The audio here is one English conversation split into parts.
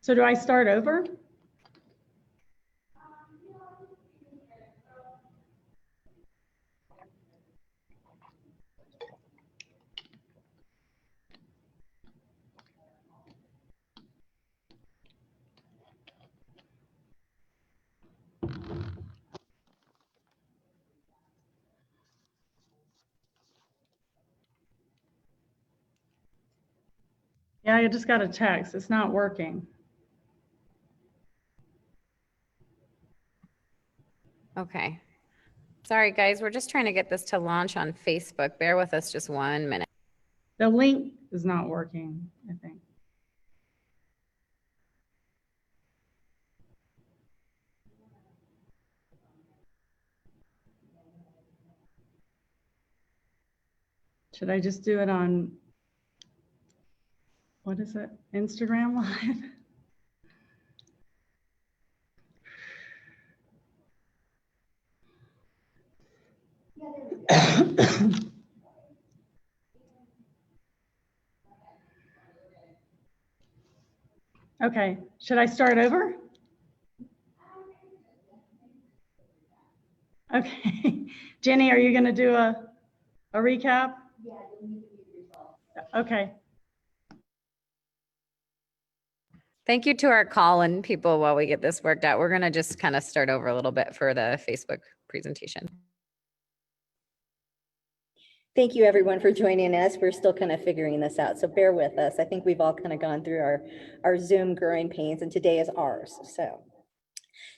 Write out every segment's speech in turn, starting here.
So do I start over? Yeah, I just got a text. It's not working. Okay. Sorry, guys. We're just trying to get this to launch on Facebook. Bear with us just 1 minute. The link is not working, I think. Should I just do it on, what is it, Instagram Live? Okay, should I start over? Okay, Jenny, are you going to do a recap? Yeah. Okay. Thank you to our call-in people while we get this worked out. We're going to just kind of start over a little bit for the Facebook presentation. Thank you everyone for joining us. We're still kind of figuring this out, so bear with us. I think we've all kind of gone through our Zoom growing pains, and today is ours. So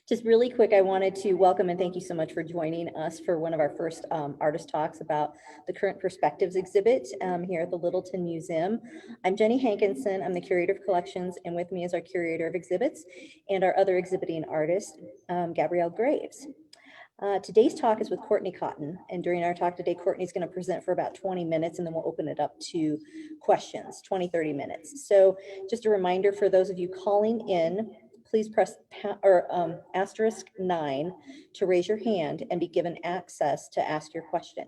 just really quick, I wanted to welcome and thank you so much for joining us for one of our first artist talks about the current perspectives exhibit here at the Littleton Museum. I'm Jenny Hankinson. I'm the curator of collections, and with me is our curator of exhibits and our other exhibiting artist, Gabrielle Graves. Today's talk is with Courtney Cotton, and during our talk today, Courtney's going to present for about 20 minutes, and then we'll open it up to questions, 20-30 minutes. So just a reminder for those of you calling in, please press *9 to raise your hand and be given access to ask your question.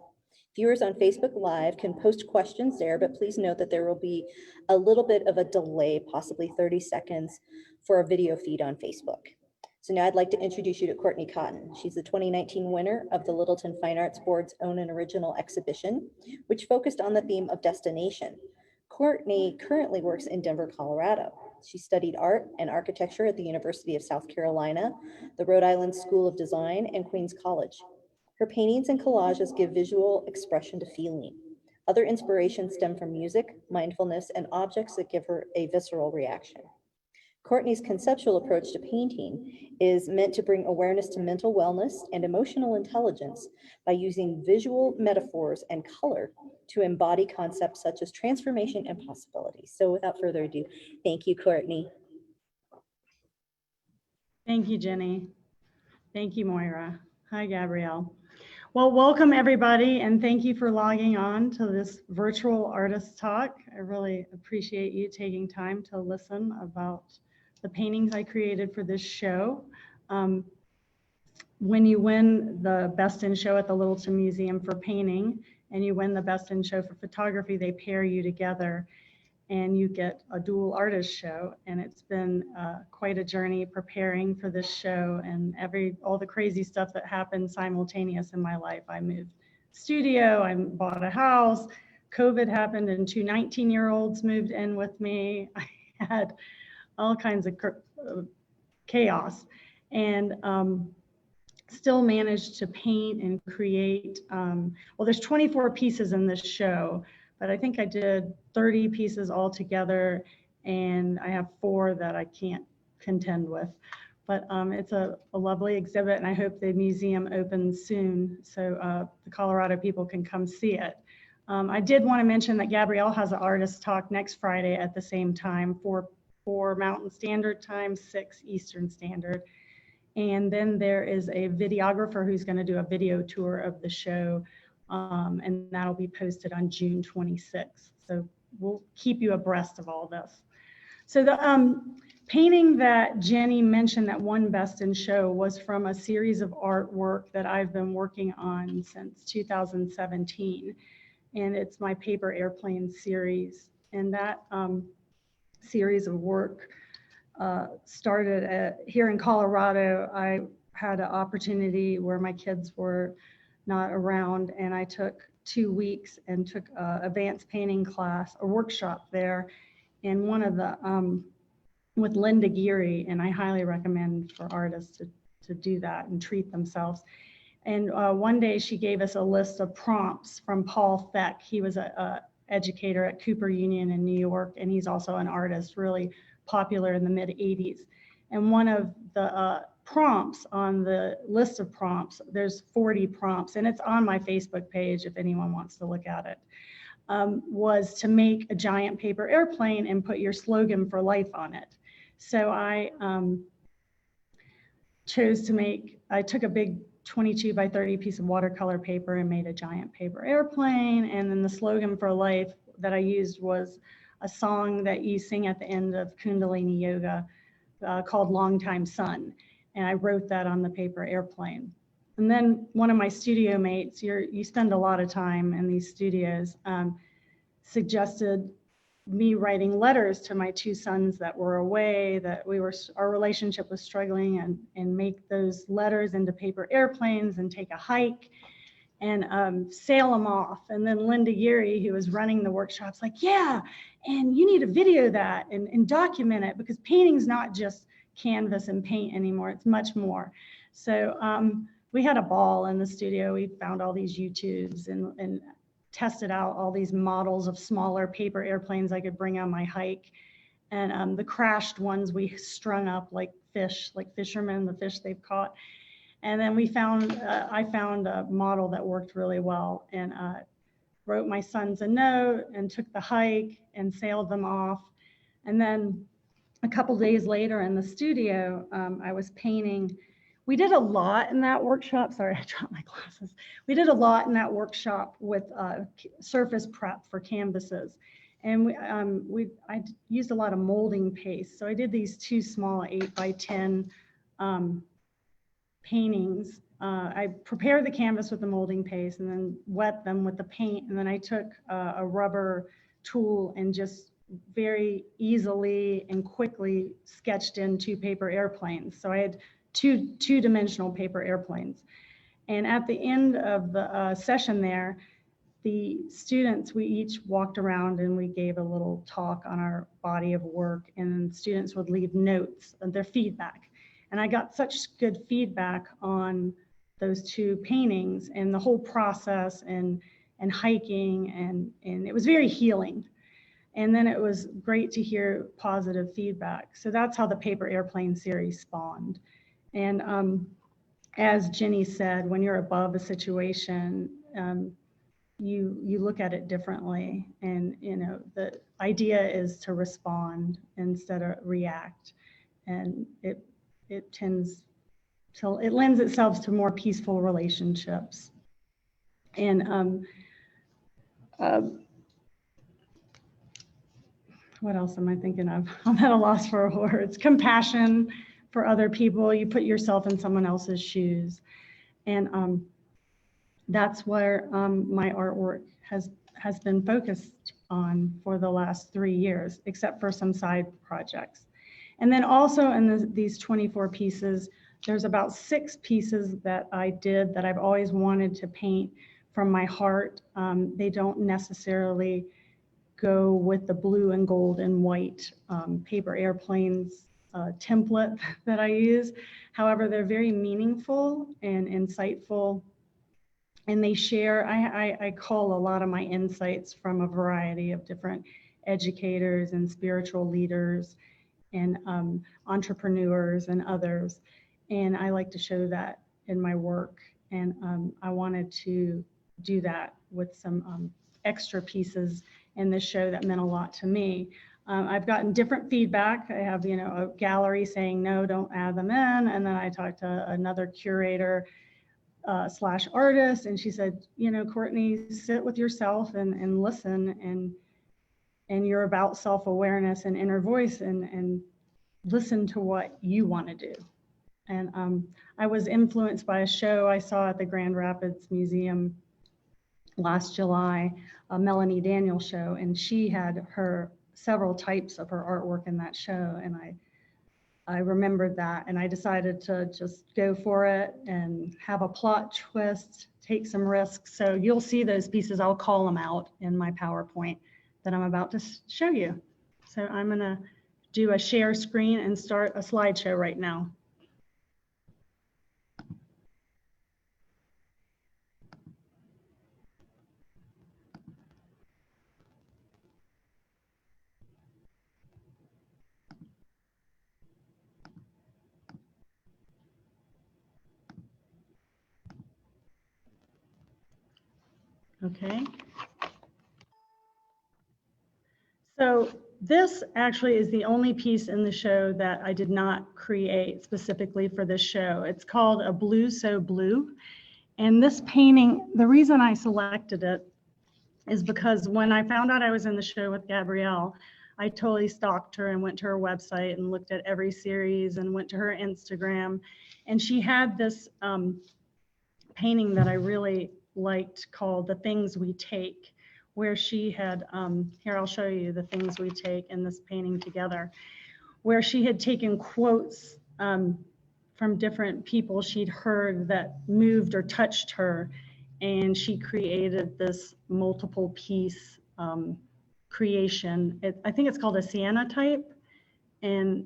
Viewers on Facebook Live can post questions there, but please note that there will be a little bit of a delay, possibly 30 seconds, for a video feed on Facebook. So now I'd like to introduce you to Courtney Cotton. She's the 2019 winner of the Littleton Fine Arts Board's own and original exhibition, which focused on the theme of destination. Courtney currently works in Denver, Colorado. She studied art and architecture at the University of South Carolina, the Rhode Island School of Design, and Queens College. Her paintings and collages give visual expression to feeling. Other inspirations stem from music, mindfulness, and objects that give her a visceral reaction. Courtney's conceptual approach to painting is meant to bring awareness to mental wellness and emotional intelligence by using visual metaphors and color to embody concepts such as transformation and possibility. So without further ado, thank you, Courtney. Thank you, Jenny. Thank you, Moira. Hi, Gabrielle. Well, welcome everybody, and thank you for logging on to this virtual artist talk. I really appreciate you taking time to listen about the paintings I created for this show. When you win the Best in Show at the Littleton Museum for painting, and you win the Best in Show for photography, they pair you together and you get a dual artist show. And it's been quite a journey preparing for this show and all the crazy stuff that happened simultaneous in my life. I moved studio, I bought a house, COVID happened, and 2 19-year-olds moved in with me. I had all kinds of chaos, and still managed to paint and create. Well, there's 24 pieces in this show, but I think I did 30 pieces altogether, and I have 4 that I can't contend with. But it's a lovely exhibit, and I hope the museum opens soon so the Colorado people can come see it. I did want to mention that Gabrielle has an artist talk next Friday at the same time, 4 Mountain Standard Time, 6 Eastern Standard. And then there is a videographer who's going to do a video tour of the show, and that'll be posted on June 26th. So we'll keep you abreast of all this. So the painting that Jenny mentioned that won Best in Show was from a series of artwork that I've been working on since 2017. And it's my Paper Airplane series. And that series of work started here in Colorado. I had an opportunity where my kids were not around, and I took 2 weeks and took a advanced painting class, a workshop there, and one of the with Linda Geary, and I highly recommend for artists to do that and treat themselves. And one day she gave us a list of prompts from Paul Feck. He was a educator at Cooper Union in New York, and he's also an artist, really popular in the mid 80s. And one of the prompts on the list of prompts, there's 40 prompts, and it's on my Facebook page if anyone wants to look at it, was to make a giant paper airplane and put your slogan for life on it. So I I took a big 22 by 30 piece of watercolor paper and made a giant paper airplane. And then the slogan for life that I used was a song that you sing at the end of Kundalini Yoga called Long Time Sun. And I wrote that on the paper airplane. And then one of my studio mates, you spend a lot of time in these studios, suggested me writing letters to my 2 sons that were away, that our relationship was struggling, and make those letters into paper airplanes and take a hike and sail them off. And then Linda Geary, who was running the workshops, like, yeah, and you need to video that and document it, because painting's not just canvas and paint anymore, it's much more. So we had a ball in the studio. We found all these YouTubes and tested out all these models of smaller paper airplanes I could bring on my hike. And the crashed ones we strung up like fish, like fishermen, the fish they've caught. And then I found a model that worked really well, and wrote my sons a note and took the hike and sailed them off. And then a couple days later in the studio, I was painting. We did a lot in that workshop. Sorry, I dropped my glasses. We did a lot in that workshop with surface prep for canvases. And I used a lot of molding paste. So I did these 2 small 8 by 10 paintings. I prepared the canvas with the molding paste and then wet them with the paint. And then I took a rubber tool and just very easily and quickly sketched in 2 paper airplanes. So I had two-dimensional paper airplanes. And at the end of the session there, the students, we each walked around and we gave a little talk on our body of work, and students would leave notes of their feedback. And I got such good feedback on those 2 paintings and the whole process and hiking, and it was very healing. And then it was great to hear positive feedback. So that's how the paper airplane series spawned. And as Jenny said, when you're above a situation, you look at it differently. And the idea is to respond instead of react. And it lends itself to more peaceful relationships. And what else am I thinking of? I'm at a loss for words. Compassion for other people. You put yourself in someone else's shoes. And that's where my artwork has been focused on for the last 3 years, except for some side projects. And then also in these 24 pieces, there's about 6 pieces that I did that I've always wanted to paint from my heart. They don't necessarily go with the blue and gold and white paper airplanes template that I use. However, they're very meaningful and insightful, and they share, I call a lot of my insights from a variety of different educators and spiritual leaders and entrepreneurs and others. And I like to show that in my work. And I wanted to do that with some extra pieces in this show that meant a lot to me. I've gotten different feedback. I have, a gallery saying, no, don't add them in. And then I talked to another curator slash artist, and she said, Courtney, sit with yourself and listen, and you're about self-awareness and inner voice, and listen to what you want to do. And I was influenced by a show I saw at the Grand Rapids Museum last July, a Melanie Daniels show, and she had several types of her artwork in that show, and I I remembered that and I decided to just go for it and have a plot twist, take some risks. So you'll see those pieces, I'll call them out in my PowerPoint that I'm about to show you. So I'm gonna do a share screen and start a slideshow right now. Okay. So this actually is the only piece in the show that I did not create specifically for this show. It's called A Blue So Blue. And this painting, the reason I selected it is because when I found out I was in the show with Gabrielle, I totally stalked her and went to her website and looked at every series and went to her Instagram. And she had this painting that I really liked called The Things We Take, where she had, here I'll show you the things we take in this painting together, where she had taken quotes from different people she'd heard that moved or touched her. And she created this multiple piece creation. I think it's called a Sienna type. And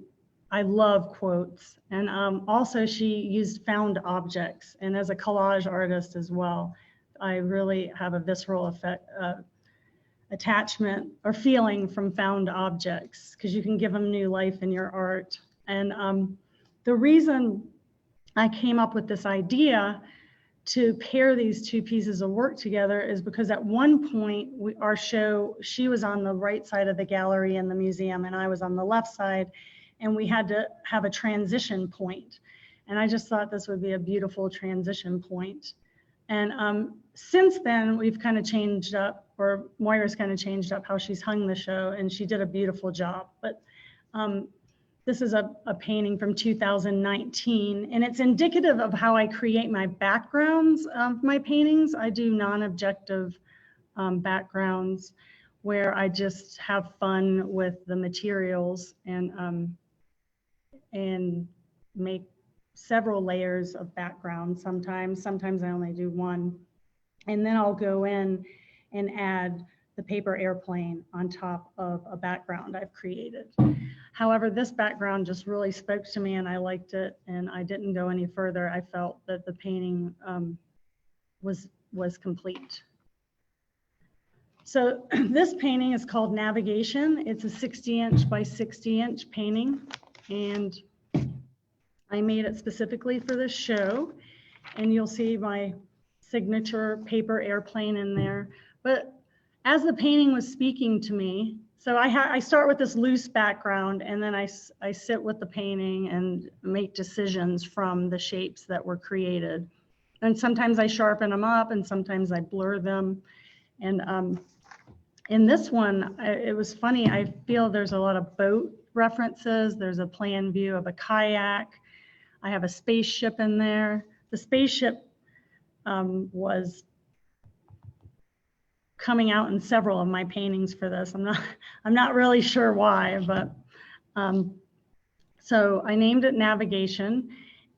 I love quotes. And also she used found objects. And as a collage artist as well, I really have a visceral attachment or feeling from found objects because you can give them new life in your art. And the reason I came up with this idea to pair these two pieces of work together is because at one point our show, she was on the right side of the gallery in the museum and I was on the left side, and we had to have a transition point. And I just thought this would be a beautiful transition point. And since then we've kind of changed up, or Moira's kind of changed up how she's hung the show, and she did a beautiful job. But this is a painting from 2019, and it's indicative of how I create my backgrounds of my paintings. I do non-objective backgrounds where I just have fun with the materials and make several layers of background sometimes. Sometimes I only do one. And then I'll go in and add the paper airplane on top of a background I've created. However, this background just really spoke to me and I liked it, and I didn't go any further. I felt that the painting was complete. So this painting is called Navigation. It's a 60-inch by 60-inch painting, and I made it specifically for this show, and you'll see my signature paper airplane in there. But as the painting was speaking to me, so I start with this loose background, and then I sit with the painting and make decisions from the shapes that were created. And sometimes I sharpen them up and sometimes I blur them. And in this one, it was funny. I feel there's a lot of boat references. There's a plan view of a kayak. I have a spaceship in there. The spaceship was coming out in several of my paintings for this. I'm not really sure why, but so I named it Navigation,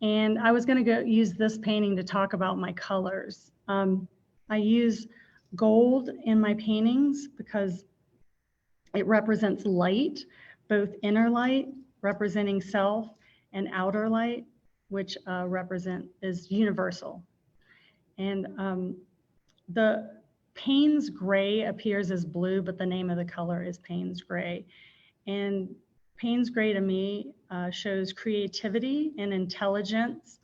and I was going to go use this painting to talk about my colors. I use gold in my paintings because it represents light, both inner light representing self and outer light, which is universal. And the Payne's Gray appears as blue, but the name of the color is Payne's Gray. And Payne's Gray to me shows creativity and intelligence,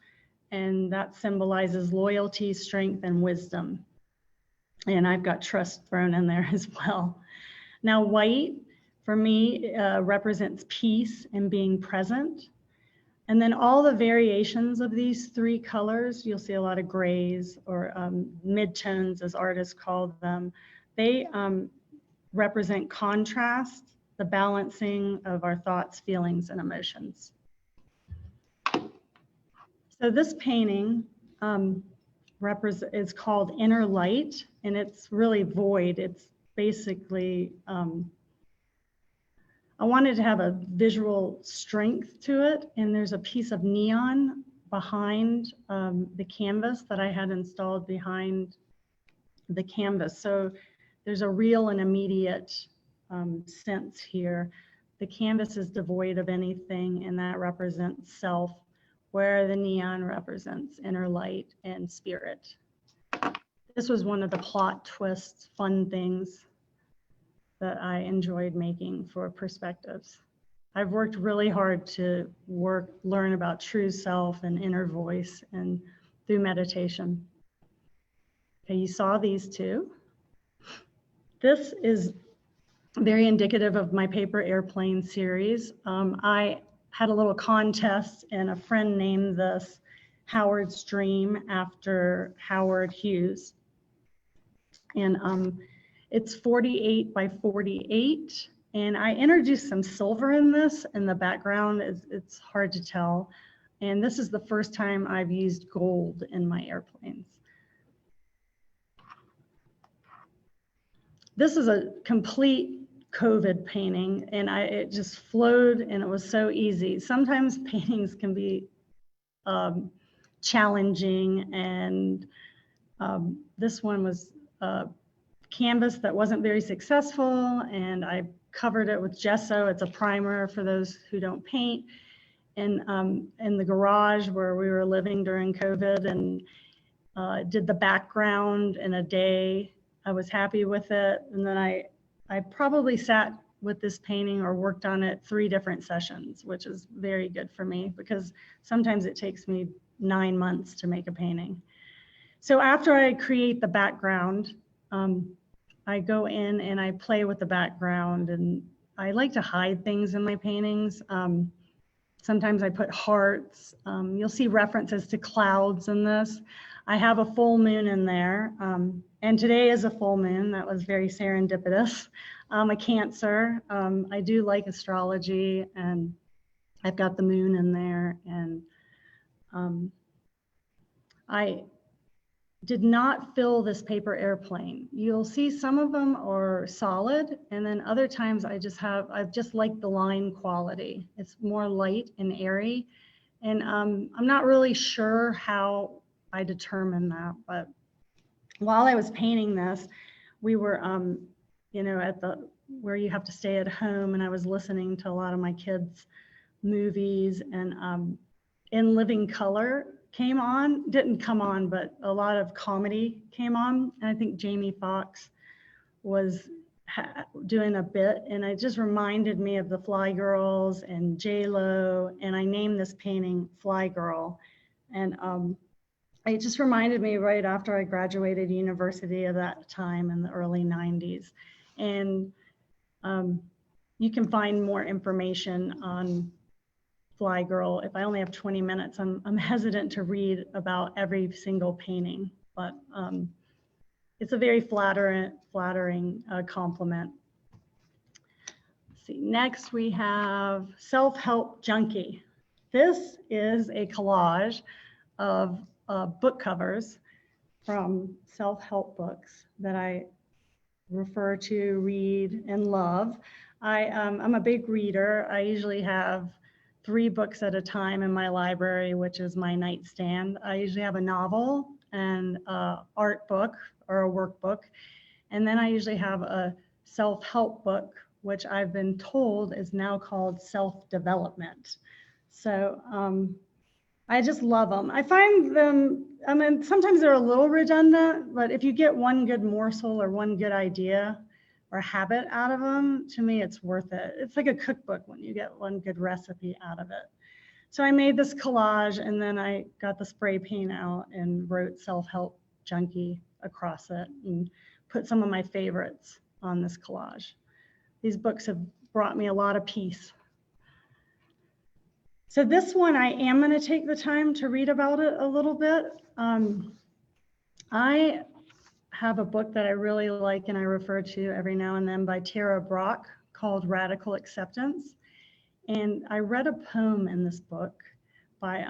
and that symbolizes loyalty, strength, and wisdom. And I've got trust thrown in there as well. Now, white for me represents peace and being present. And then all the variations of these three colors, you'll see a lot of grays or midtones, as artists call them. They represent contrast, the balancing of our thoughts, feelings, and emotions. So this painting is called Inner Light, and it's really void. It's basically I wanted to have a visual strength to it, and there's a piece of neon behind the canvas that I had installed behind the canvas. So there's a real and immediate sense here. The canvas is devoid of anything, and that represents self, where the neon represents inner light and spirit. This was one of the plot twists, fun things that I enjoyed making for Perspectives. I've worked really hard to learn about true self and inner voice and through meditation. Okay, you saw these two. This is very indicative of my paper airplane series. I had a little contest and a friend named this Howard's Dream after Howard Hughes. And it's 48 by 48. And I introduced some silver in this in the background. It's hard to tell. And this is the first time I've used gold in my airplanes. This is a complete COVID painting, and it just flowed, and it was so easy. Sometimes paintings can be challenging, and this one was a canvas that wasn't very successful, and I covered it with gesso. It's a primer for those who don't paint. And in the garage where we were living during COVID, and did the background in a day. I was happy with it, and then I probably sat with this painting or worked on it 3 different sessions, which is very good for me because sometimes it takes me 9 months to make a painting. So after I create the background, I go in and I play with the background, and I like to hide things in my paintings. Sometimes I put hearts. You'll see references to clouds in this. I have a full moon in there, and today is a full moon. That was very serendipitous. I'm a Cancer. I do like astrology, and I've got the moon in there. And I did not fill this paper airplane. You'll see some of them are solid, and then other times I just like the line quality. It's more light and airy, and I'm not really sure how I determined that, but while I was painting this, we were, you know, at where you have to stay at home, and I was listening to a lot of my kids' movies, and In Living Color didn't come on, but a lot of comedy came on, and I think Jamie Foxx was doing a bit, and it just reminded me of the Fly Girls and J-Lo, and I named this painting Fly Girl, and it just reminded me right after I graduated university of that time in the early 90s. And you can find more information on Fly Girl. If I only have 20 minutes, I'm hesitant to read about every single painting, but it's a very flattering compliment. Let's see, next we have Self-Help Junkie. This is a collage of book covers from self-help books that I refer to, read, and love. I'm a big reader. I usually have 3 books at a time in my library, which is my nightstand. I usually have a novel and an art book or a workbook. And then I usually have a self-help book, which I've been told is now called self-development. So I just love them. I find them, I mean, sometimes they're a little redundant, but if you get one good morsel or one good idea or habit out of them, to me, it's worth it. It's like a cookbook when you get one good recipe out of it. So I made this collage, and then I got the spray paint out and wrote Self-Help Junkie across it and put some of my favorites on this collage. These books have brought me a lot of peace. So this one, I am going to take the time to read about it a little bit. I have a book that I really like and I refer to every now and then by Tara Brach called Radical Acceptance. And I read a poem in this book by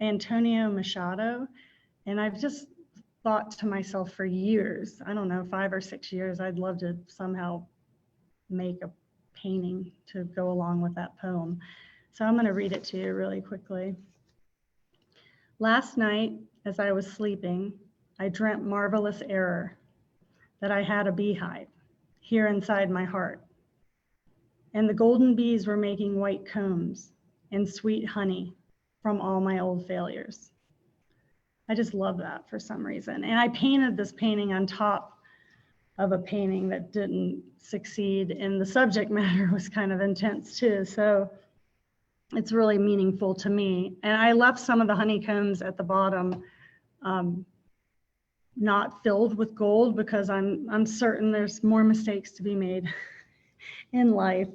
Antonio Machado. And I've just thought to myself for years, I don't know, 5 or 6 years, I'd love to somehow make a painting to go along with that poem. So I'm going to read it to you really quickly. Last night, as I was sleeping, I dreamt marvelous error, that I had a beehive here inside my heart. And the golden bees were making white combs and sweet honey from all my old failures. I just love that for some reason. And I painted this painting on top of a painting that didn't succeed, and the subject matter was kind of intense too. So it's really meaningful to me. And I left some of the honeycombs at the bottom not filled with gold, because I'm certain there's more mistakes to be made in life.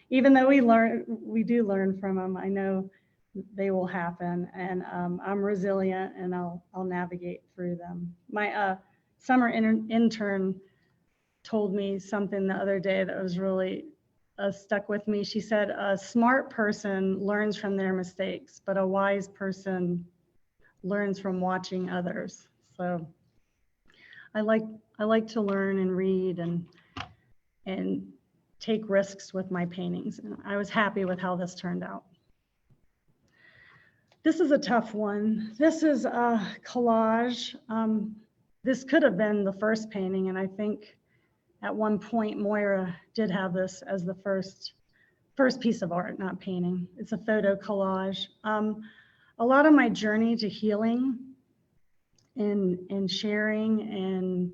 Even though we do learn from them, I know they will happen, and I'm resilient, and I'll navigate through them. My summer intern told me something the other day that was really stuck with me. She said, a smart person learns from their mistakes, but a wise person learns from watching others. So I like to learn and read and take risks with my paintings. And I was happy with how this turned out. This is a tough one. This is a collage. This could have been the first painting, and I think at one point Moira did have this as the first piece of art, not painting. It's a photo collage. A lot of my journey to healing and sharing and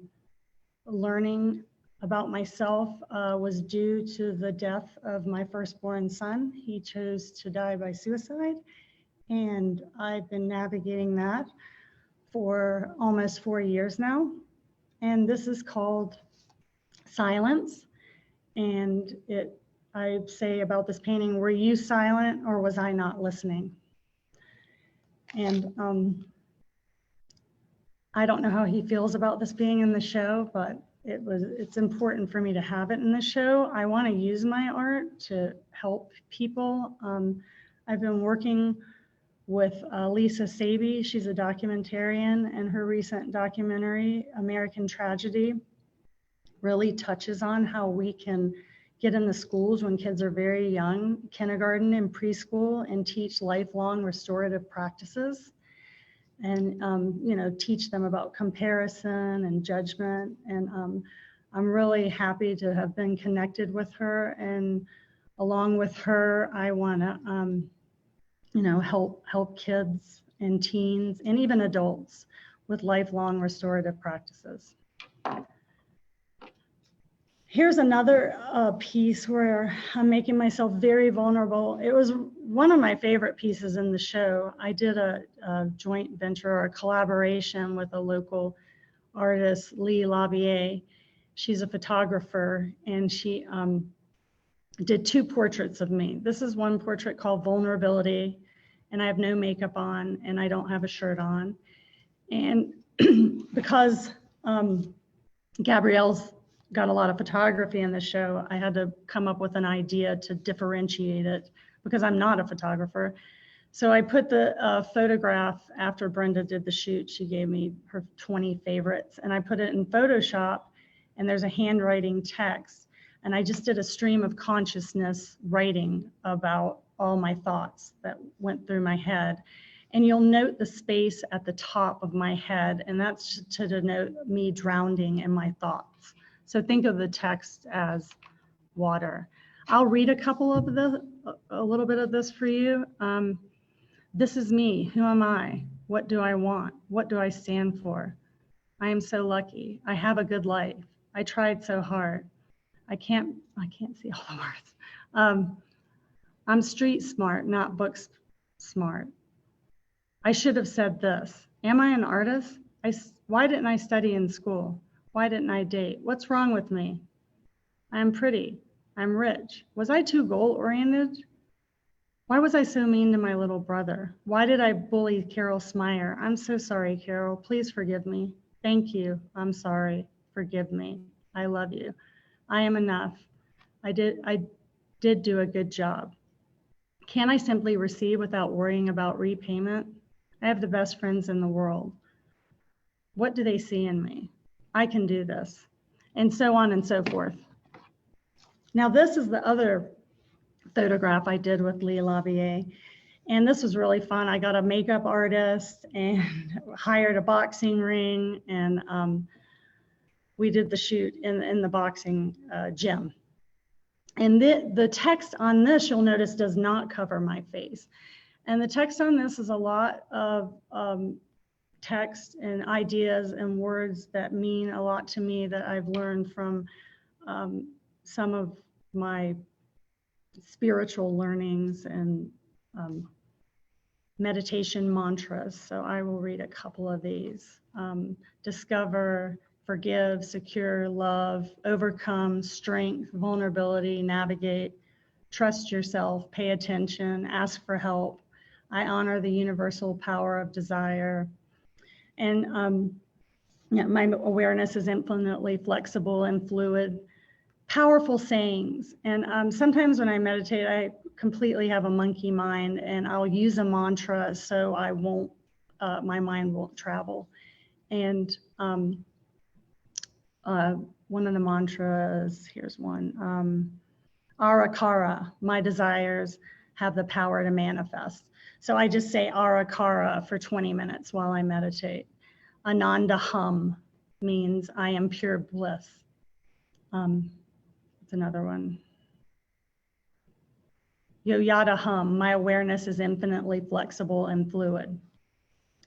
learning about myself was due to the death of my firstborn son. He chose to die by suicide, and I've been navigating that for almost 4 years now. And this is called Silence. And I say about this painting, were you silent or was I not listening? And I don't know how he feels about this being in the show, but it's important for me to have it in the show. I want to use my art to help people. I've been working with Lisa Saby. She's a documentarian, and her recent documentary, American Tragedy, really touches on how we can get in the schools when kids are very young, kindergarten and preschool, and teach lifelong restorative practices, and teach them about comparison and judgment. And I'm really happy to have been connected with her, and along with her, I want to help kids and teens and even adults with lifelong restorative practices. Here's another piece where I'm making myself very vulnerable. It was one of my favorite pieces in the show. I did a joint venture or a collaboration with a local artist, Lee Lavier. She's a photographer, and she did 2 portraits of me. This is one portrait called Vulnerability, and I have no makeup on, and I don't have a shirt on. And because Gabrielle's got a lot of photography in the show, I had to come up with an idea to differentiate it, because I'm not a photographer. So I put the photograph after Brenda did the shoot. She gave me her 20 favorites, and I put it in Photoshop, and there's a handwriting text. And I just did a stream of consciousness writing about all my thoughts that went through my head. And you'll note the space at the top of my head, and that's to denote me drowning in my thoughts. So think of the text as water. I'll read a little bit of this for you. This is me. Who am I? What do I want? What do I stand for? I am so lucky. I have a good life. I tried so hard. I can't see all the words. I'm street smart, not book smart. I should have said this. Am I an artist? Why didn't I study in school? Why didn't I date? What's wrong with me? I'm pretty. I'm rich. Was I too goal-oriented? Why was I so mean to my little brother? Why did I bully Carol Smyer? I'm so sorry, Carol. Please forgive me. Thank you. I'm sorry. Forgive me. I love you. I am enough. I did do a good job. Can I simply receive without worrying about repayment? I have the best friends in the world. What do they see in me? I can do this, and so on and so forth. Now this is the other photograph I did with Lee Lavier. And this was really fun. I got a makeup artist and hired a boxing ring, and we did the shoot in the boxing gym. And the text on this, you'll notice, does not cover my face. And the text on this is a lot of text and ideas and words that mean a lot to me that I've learned from some of my spiritual learnings and meditation mantras. So I will read a couple of these. Discover, forgive, secure, love, overcome, strength, vulnerability, navigate, trust yourself, pay attention, ask for help. I honor the universal power of desire. And yeah, my awareness is infinitely flexible and fluid. Powerful sayings. And sometimes when I meditate, I completely have a monkey mind, and I'll use a mantra so I won't, my mind won't travel. And one of the mantras, here's one, Arakara, my desires have the power to manifest. So I just say Arakara for 20 minutes while I meditate. Ananda Hum means I am pure bliss. It's another one. Yoyada Hum, my awareness is infinitely flexible and fluid.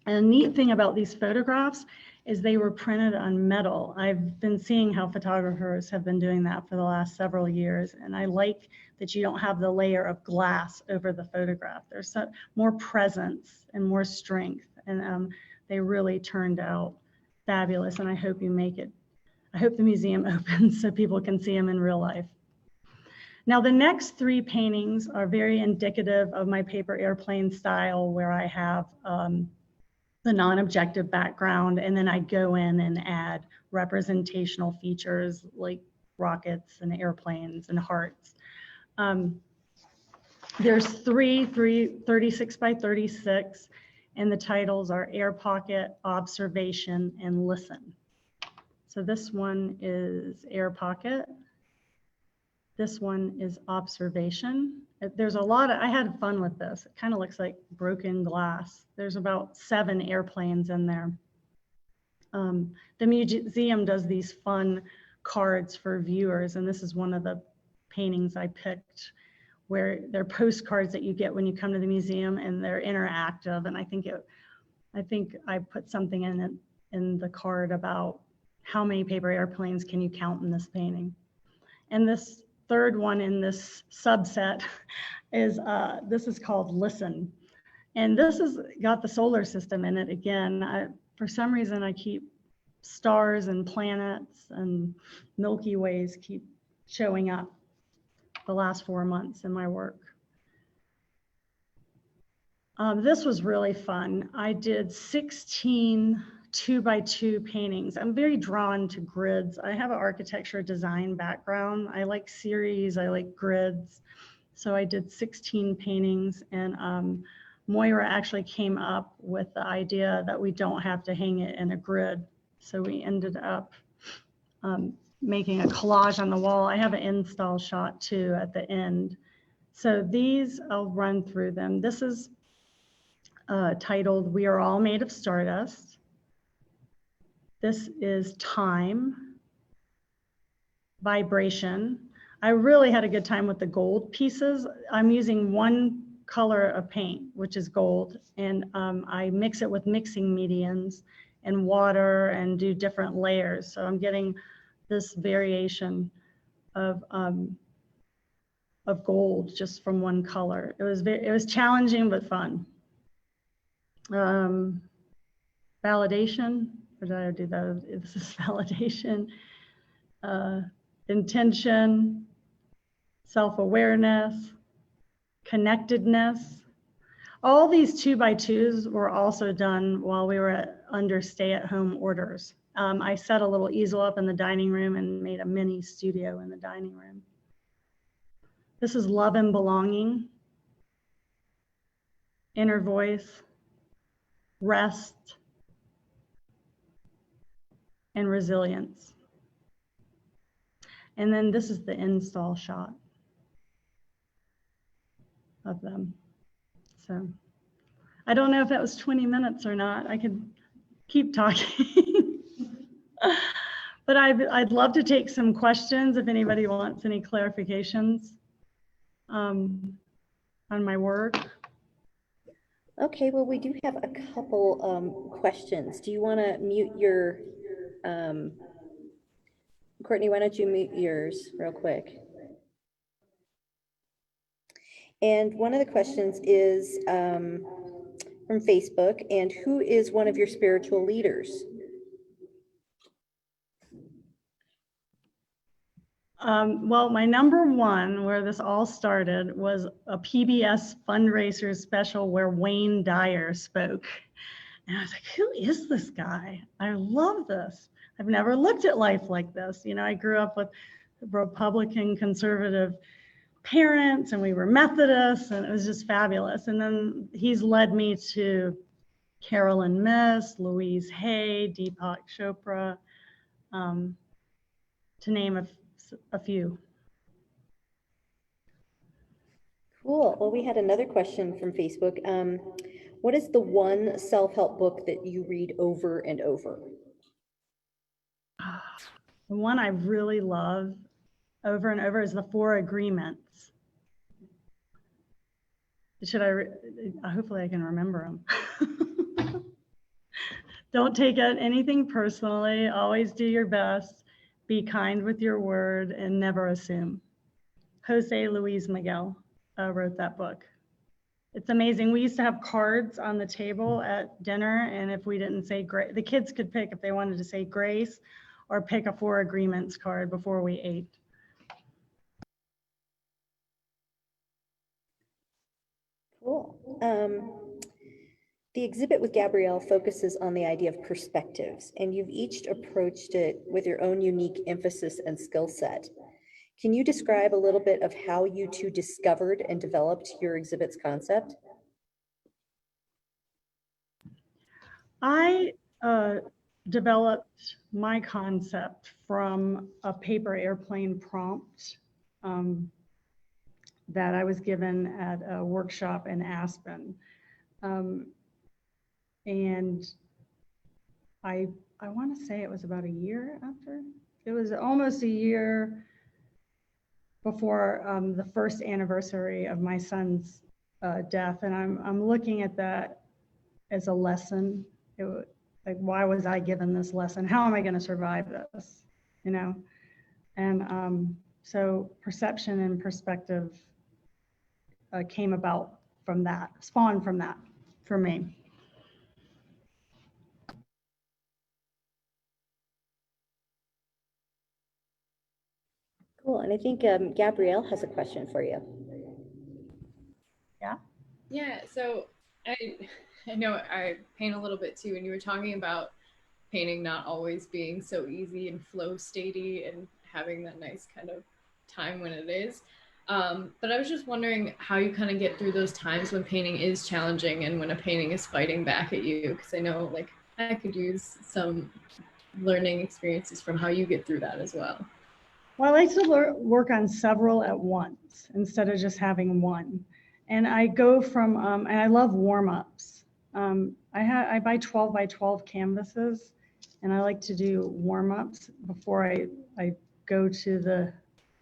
And the neat thing about these photographs is they were printed on metal. I've been seeing how photographers have been doing that for the last several years. And I like that you don't have the layer of glass over the photograph. There's more presence and more strength. And they really turned out fabulous. And I hope you make it. I hope the museum opens so people can see them in real life. Now, the next three paintings are very indicative of my paper airplane style, where I have the non-objective background, and then I go in and add representational features like rockets and airplanes and hearts. There's three 36 by 36, and the titles are Air Pocket, Observation, and Listen. So this one is Air Pocket. This one is Observation. There's a lot of, I had fun with this. It kind of looks like broken glass. There's about 7 airplanes in there. The museum does these fun cards for viewers, and this is one of the paintings I picked, where they're postcards that you get when you come to the museum, and they're interactive. And I think I put something in the card about how many paper airplanes can you count in this painting. And this third one in this subset is, this is called Listen. And this has got the solar system in it again. For some reason, I keep stars and planets and Milky Ways keep showing up the last 4 months in my work. This was really fun. I did 16 2x2 paintings. I'm very drawn to grids. I have an architecture design background. I like series, I like grids. So I did 16 paintings, and Moira actually came up with the idea that we don't have to hang it in a grid. So we ended up making a collage on the wall. I have an install shot too at the end. So these, I'll run through them. This is titled, We Are All Made of Stardust. This is Time, Vibration. I really had a good time with the gold pieces. I'm using one color of paint, which is gold, and I mix it with mixing mediums and water and do different layers. So I'm getting this variation of gold just from one color. It was challenging but fun. Validation. Or did I do that? This is validation. Intention, self-awareness, connectedness. All these 2x2s were also done while we were under stay-at-home orders. I set a little easel up in the dining room and made a mini studio in the dining room. This is Love and Belonging, Inner Voice, Rest, and Resilience. And then this is the install shot of them. So I don't know if that was 20 minutes or not. I could keep talking. But I'd love to take some questions if anybody wants any clarifications on my work. Okay, well, we do have a couple questions. Do you want to mute your, Courtney, why don't you mute yours real quick? And one of the questions is from Facebook, and who is one of your spiritual leaders? Well, my number one, where this all started, was a PBS fundraiser special where Wayne Dyer spoke. And I was like, who is this guy? I love this. I've never looked at life like this. You know, I grew up with Republican conservative parents and we were Methodists and it was just fabulous. And then he's led me to Carolyn Miss, Louise Hay, Deepak Chopra, to name a few. Cool. Well, we had another question from Facebook. What is the one self-help book that you read over and over? The one I really love over and over is The Four Agreements. Hopefully I can remember them. Don't take anything personally. Always do your best. Be kind with your word and never assume. Jose Luis Miguel wrote that book. It's amazing. We used to have cards on the table at dinner, and if we didn't say grace, the kids could pick if they wanted to say grace or pick a Four Agreements card before we ate. Cool. The exhibit with Gabrielle focuses on the idea of perspectives, and you've each approached it with your own unique emphasis and skill set. Can you describe a little bit of how you two discovered and developed your exhibit's concept? I developed my concept from a paper airplane prompt that I was given at a workshop in Aspen. And I want to say it was about a year after. It was almost a year before the first anniversary of my son's death. And I'm looking at that as a lesson. Like, why was I given this lesson? How am I going to survive this? You know? And so perception and perspective came about from that, spawned from that for me. Cool. And I think Gabrielle has a question for you. Yeah. Yeah. So I know I paint a little bit too, and you were talking about painting not always being so easy and flow statey and having that nice kind of time when it is. But I was just wondering how you kind of get through those times when painting is challenging and when a painting is fighting back at you, because I know like I could use some learning experiences from how you get through that as well. Well, I like to work on several at once instead of just having one. And I go from, and I love warm-ups. I buy 12 by 12 canvases, and I like to do warm-ups before I go to the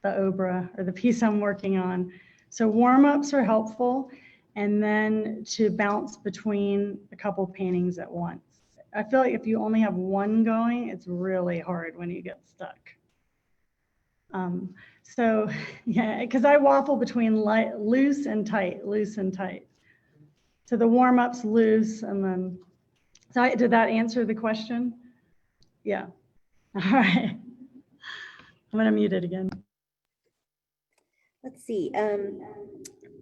obra or the piece I'm working on. So warm-ups are helpful, and then to bounce between a couple paintings at once. I feel like if you only have one going, it's really hard when you get stuck. So yeah, because I waffle between loose and tight, loose and tight. So the warm-up's loose, and then, so did that answer the question? Yeah. All right. I'm gonna mute it again. Let's see.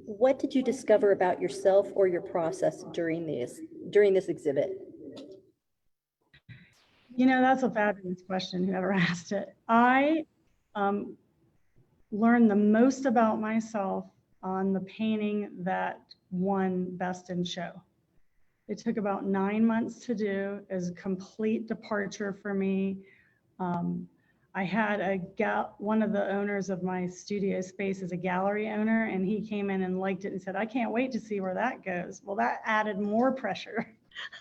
What did you discover about yourself or your process during this exhibit? You know, that's a fabulous question, whoever asked it. I learned the most about myself on the painting that won Best in Show. It took about 9 months to do. It was a complete departure for me. I had one of the owners of my studio space is a gallery owner, and he came in and liked it and said, I can't wait to see where that goes. Well, that added more pressure.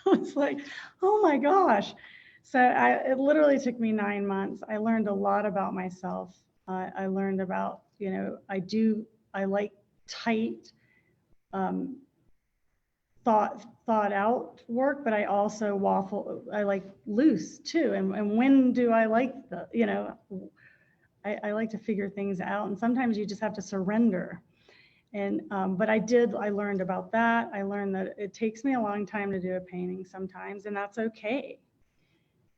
I was like, oh my gosh. So it literally took me 9 months. I learned a lot about myself. I learned about, I like tight, thought out work, but I also I like loose too. And when do I like I like to figure things out, and sometimes you just have to surrender. And, but I learned about that. I learned that it takes me a long time to do a painting sometimes, and that's okay.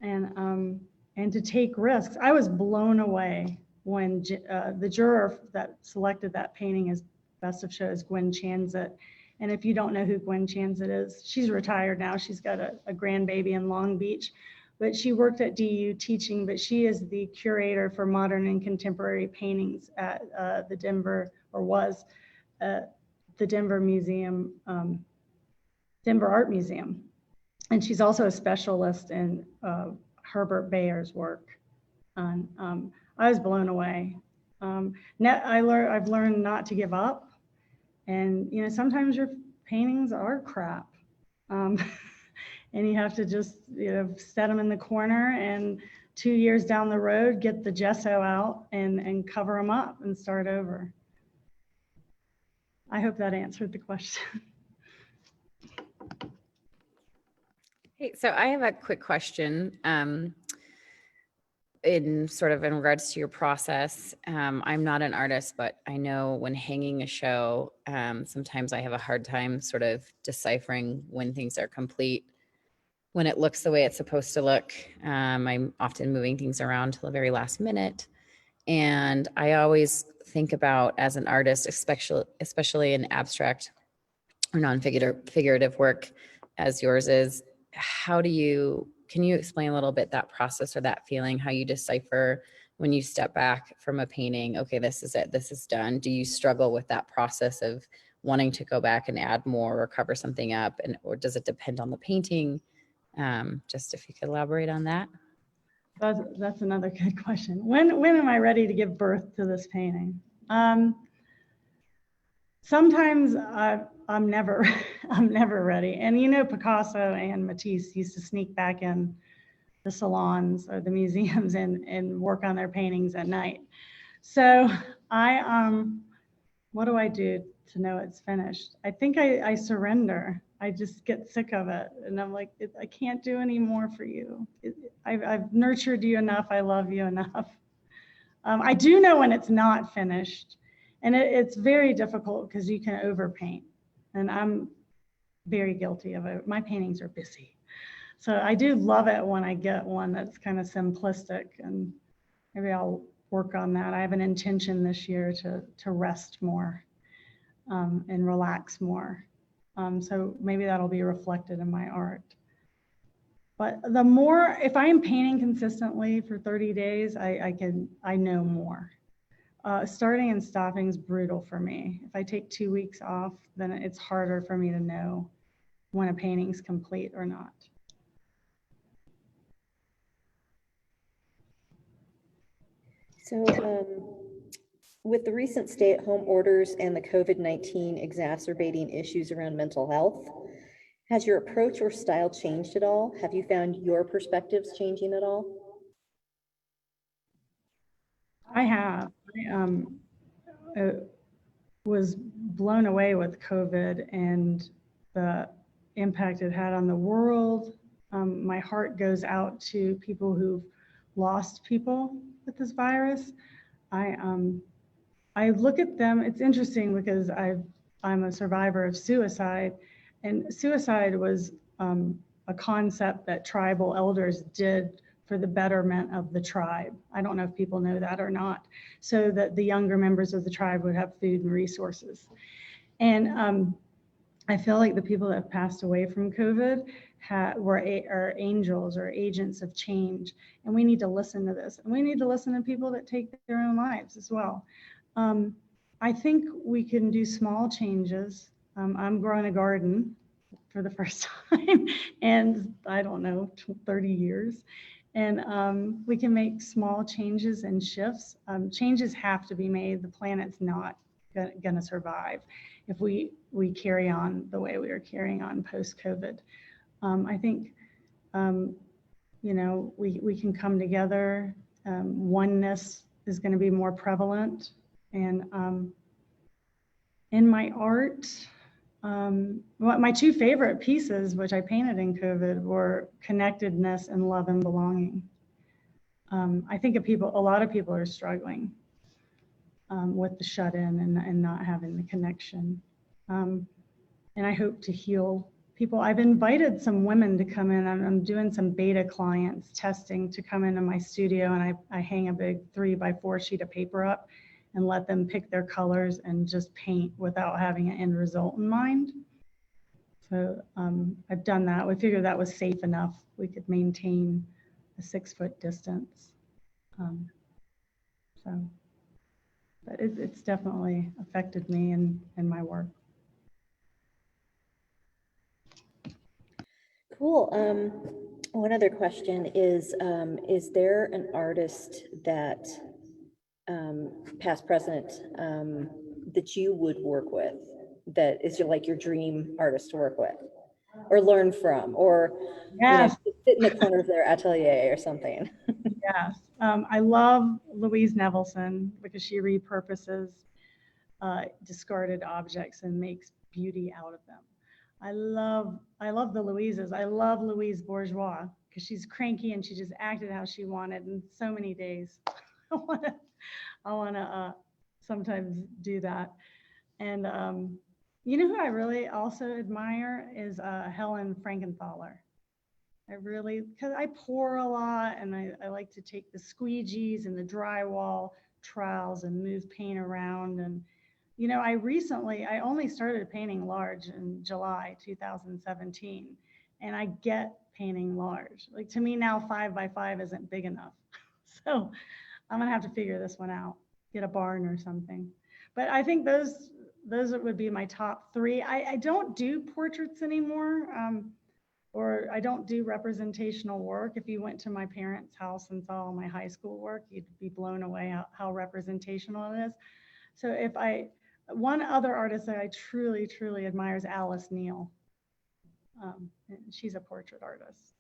And to take risks. I was blown away when the juror that selected that painting as best of show is Gwen Chanzit. And if you don't know who Gwen Chanzit is, she's retired now. She's got a grandbaby in Long Beach, but she worked at DU teaching, but she is the curator for modern and contemporary paintings at the Denver Museum, Denver Art Museum. And she's also a specialist in Herbert Bayer's work. And I was blown away. I've learned not to give up. And, sometimes your paintings are crap. And you have to just, set them in the corner, and 2 years down the road, get the gesso out and cover them up and start over. I hope that answered the question. Hey, so I have a quick question. In regards to your process. I'm not an artist, but I know when hanging a show, sometimes I have a hard time sort of deciphering when things are complete, when it looks the way it's supposed to look. I'm often moving things around till the very last minute. And I always think about, as an artist, especially in abstract or non-figurative work as yours is, can you explain a little bit that process or that feeling, how you decipher when you step back from a painting, okay, this is it, this is done? Do you struggle with that process of wanting to go back and add more or cover something up, or does it depend on the painting? Just if you could elaborate on that. That's another good question. When am I ready to give birth to this painting? Sometimes I'm never ready. And Picasso and Matisse used to sneak back in the salons or the museums and work on their paintings at night. So what do I do to know it's finished? I think I surrender. I just get sick of it. And I'm like, I can't do any more for you. I've nurtured you enough. I love you enough. I do know when it's not finished. And it's very difficult because you can overpaint. And I'm very guilty of it. My paintings are busy. So I do love it when I get one that's kind of simplistic, and maybe I'll work on that. I have an intention this year to rest more and relax more. So maybe that'll be reflected in my art. But if I am painting consistently for 30 days, I know more. Starting and stopping is brutal for me. If I take 2 weeks off, then it's harder for me to know when a painting's complete or not. So with the recent stay-at-home orders and the COVID-19 exacerbating issues around mental health, has your approach or style changed at all? Have you found your perspectives changing at all? I have. I was blown away with COVID and the impact it had on the world. My heart goes out to people who've lost people with this virus. I look at them, it's interesting because I'm a survivor of suicide, and suicide was a concept that tribal elders did for the betterment of the tribe. I don't know if people know that or not, so that the younger members of the tribe would have food and resources. And I feel like the people that have passed away from COVID are angels or agents of change. And we need to listen to this. And we need to listen to people that take their own lives as well. I think we can do small changes. I'm growing a garden for the first time in, I don't know, 30 years. And we can make small changes and shifts. Changes have to be made. The planet's not going to survive if we carry on the way we are carrying on post-COVID. I think, you know, we can come together. Oneness is going to be more prevalent. And in my art, my two favorite pieces, which I painted in COVID, were connectedness and love and belonging. I think a lot of people are struggling with the shut-in and not having the connection. And I hope to heal people. I've invited some women to come in. I'm doing some beta clients testing to come into my studio, and I hang a big 3x4 sheet of paper up and let them pick their colors and just paint without having an end result in mind. So I've done that. We figured that was safe enough. We could maintain a 6-foot distance. But it's definitely affected me in my work. Cool. One other question is there an artist that, past, present, that you would work with, that is like your dream artist to work with or learn from, or Yes. you know, sit in the corner of their atelier or something? Yes. I love Louise Nevelson because she repurposes discarded objects and makes beauty out of them. I love the Louises. I love Louise Bourgeois because she's cranky and she just acted how she wanted in so many days. I want to sometimes do that. And you know who I really also admire is Helen Frankenthaler. I really, because I pour a lot and I like to take the squeegees and the drywall trowels and move paint around. And you know, I only started painting large in July 2017, and I get painting large. Like, to me now, 5x5 isn't big enough. So I'm gonna have to figure this one out, get a barn or something. But I think those would be my top 3. I don't do portraits anymore, or I don't do representational work. If you went to my parents' house and saw all my high school work, you'd be blown away how representational it is. So one other artist that I truly, truly admire is Alice Neal. She's a portrait artist.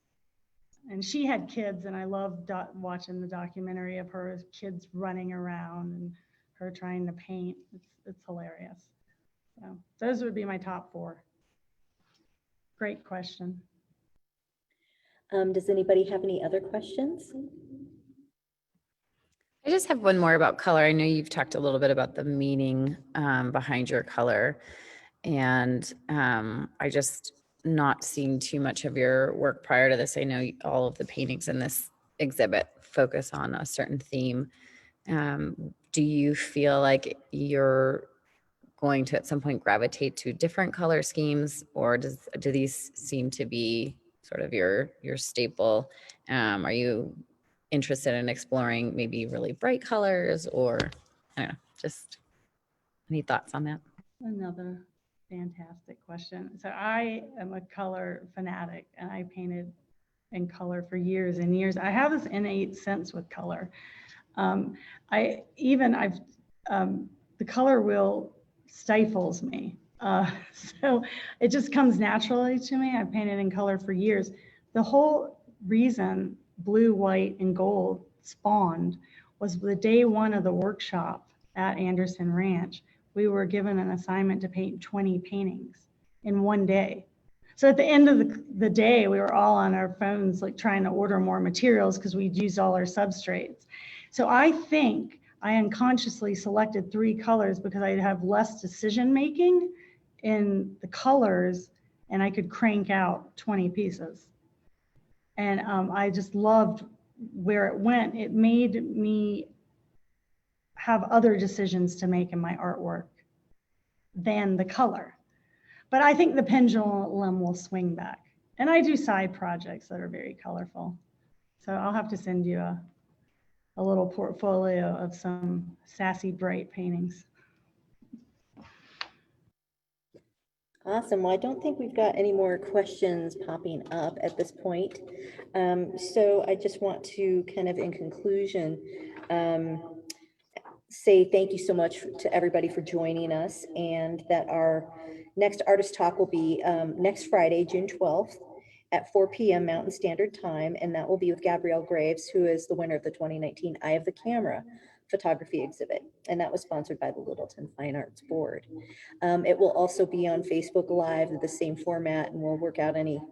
And she had kids, and I love watching the documentary of her kids running around and her trying to paint. It's hilarious. So those would be my top 4. Great question. Does anybody have any other questions? I just have one more about color. I know you've talked a little bit about the meaning behind your color, and I just not seeing too much of your work prior to this. I know all of the paintings in this exhibit focus on a certain theme. Do you feel like you're going to at some point gravitate to different color schemes, or do these seem to be sort of your staple? Are you interested in exploring maybe really bright colors, or I don't know, just any thoughts on that? Another fantastic question. So I am a color fanatic, and I painted in color for years and years. I have this innate sense with color. The color wheel stifles me. So it just comes naturally to me. I've painted in color for years. The whole reason blue, white, and gold spawned was the day 1 of the workshop at Anderson Ranch. We were given an assignment to paint 20 paintings in one day. So at the end of the day, we were all on our phones, like trying to order more materials because we'd used all our substrates. So I think I unconsciously selected 3 colors because I'd have less decision making in the colors, and I could crank out 20 pieces. And I just loved where it went. It made me have other decisions to make in my artwork than the color. But I think the pendulum will swing back. And I do side projects that are very colorful. So I'll have to send you a little portfolio of some sassy, bright paintings. Awesome. Well, I don't think we've got any more questions popping up at this point. So I just want to kind of in conclusion, say thank you so much to everybody for joining us, and that our next artist talk will be next Friday, June 12th at 4 p.m. Mountain Standard Time, and that will be with Gabrielle Graves, who is the winner of the 2019 Eye of the Camera photography exhibit, and that was sponsored by the Littleton Fine Arts Board. It will also be on Facebook Live with the same format, and we'll work out any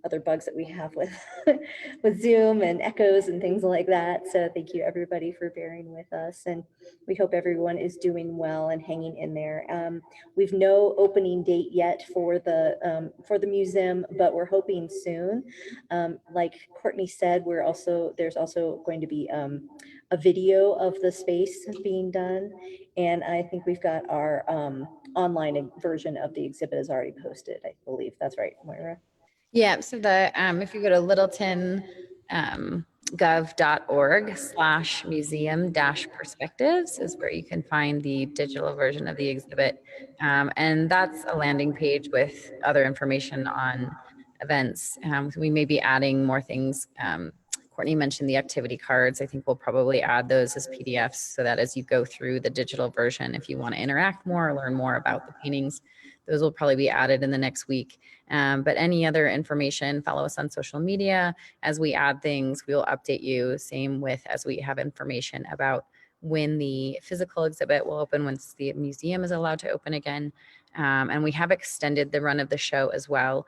other bugs that we have with with Zoom and echoes and things like that. So thank you everybody for bearing with us, and we hope everyone is doing well and hanging in there. We've no opening date yet for the museum, but we're hoping soon. Like Courtney said, there's also going to be a video of the space being done, and I think we've got our online version of the exhibit is already posted. I believe that's right, Moira. Yeah, so the if you go to littleton.gov.org/museum-perspectives is where you can find the digital version of the exhibit. And that's a landing page with other information on events. So we may be adding more things. Courtney mentioned the activity cards. I think we'll probably add those as PDFs so that as you go through the digital version, if you want to interact more or learn more about the paintings, those will probably be added in the next week. But any other information, follow us on social media. As we add things, we'll update you. Same with as we have information about when the physical exhibit will open, once the museum is allowed to open again. And we have extended the run of the show as well.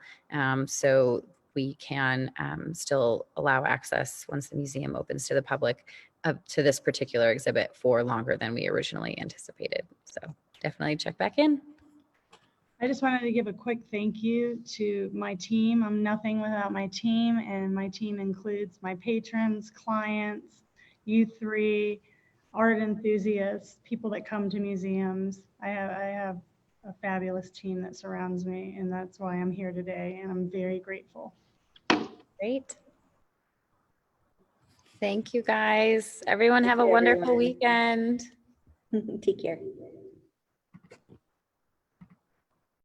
So we can still allow access once the museum opens to the public to this particular exhibit for longer than we originally anticipated. So definitely check back in. I just wanted to give a quick thank you to my team. I'm nothing without my team, and my team includes my patrons, clients, you three, art enthusiasts, people that come to museums. I have a fabulous team that surrounds me, and that's why I'm here today, and I'm very grateful. Great. Thank you, guys. Everyone have a wonderful weekend. Take care.